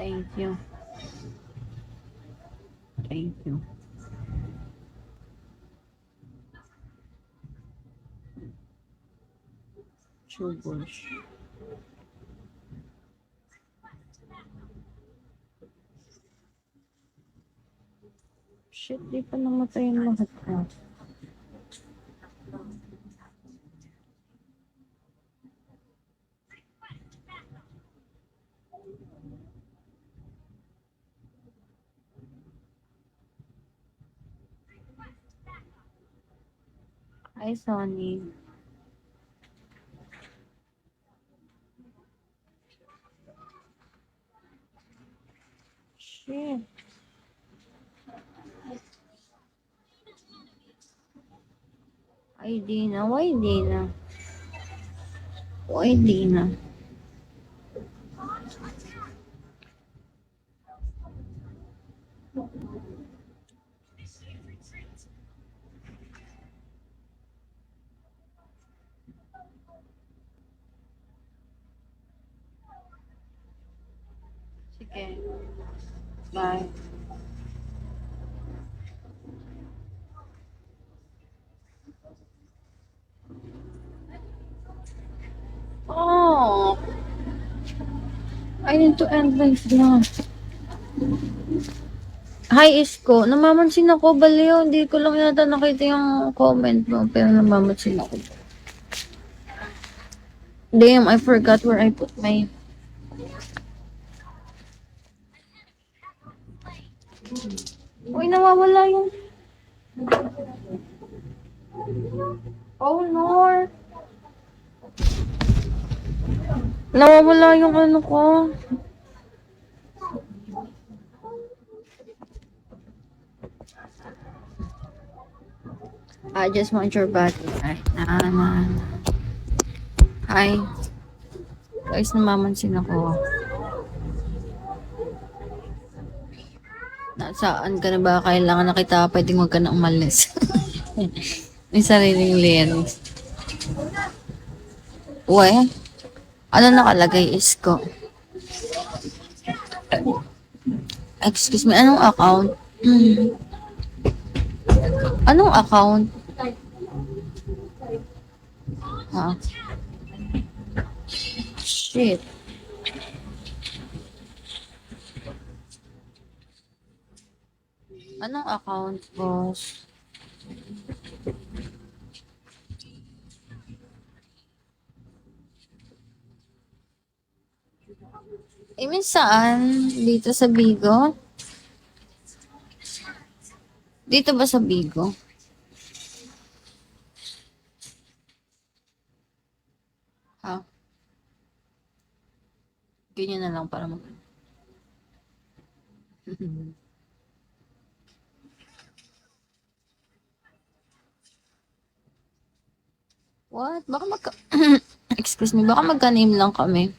Thank you. Thank you. Chubos. Shit, di pa namatay yung lahat ko. Hi, Sonny. Shit. Ay, Dina. Why, Dina? Why, Dina? Sige. Bye. Oh, I need to end life na. Hi, Isko. Namamansin ako, baliw. Hindi ko lang yata nakita yung comment mo, pero namamansin ako. Damn, I forgot where I put my... Uy, nawawala yung... Oh, no. Nawawala yung ano ko. I just want your body. Ay, na. Hi. Guys, namamansin ako. Nasaan ka na ba? Kailangan na kita. Pwedeng huwag ka na umalis. May sariling lyrics. Uwe? Ano nakalagay, Isko? Excuse me, anong account? Anong account? Ha? Shit. Anong account, boss? Saan? Dito sa Bigo? Dito ba sa Bigo? Ha? Ganyan na lang para mag... What? Baka magka... Excuse me, baka magka-name lang kami.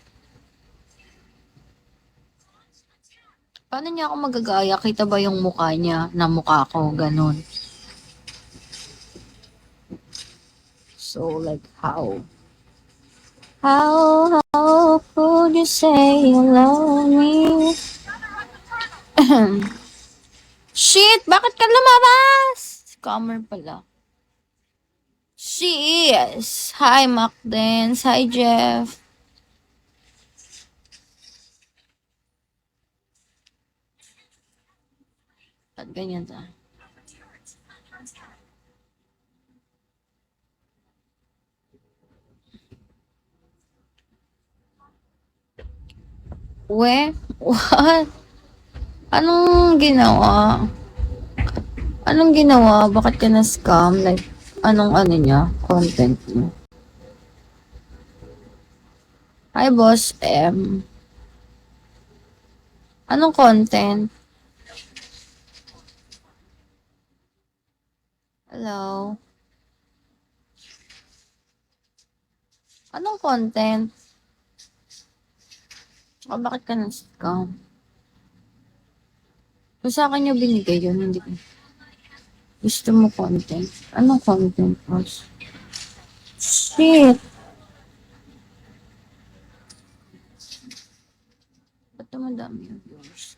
Paano niya ako magagaya? Kita ba yung mukha niya na mukha ko? Ganon. So, like, how? How could you say you love me? Shit! Bakit ka lumabas? Scammer pala. She is. Hi, Macdens. Hi, Jeff. Ba't ganyan ta? We? What? Anong ginawa? Anong ginawa? Bakit ka na-scam? Like, anong ano niya? Content niya? Hi, Boss M. Anong content? Hello? Anong content? O bakit ka na-scam? Kung sa akin yung binigay yun, hindi ko. Gusto mo content? Anong content, boss? Shit! Ba't madami yung viewers.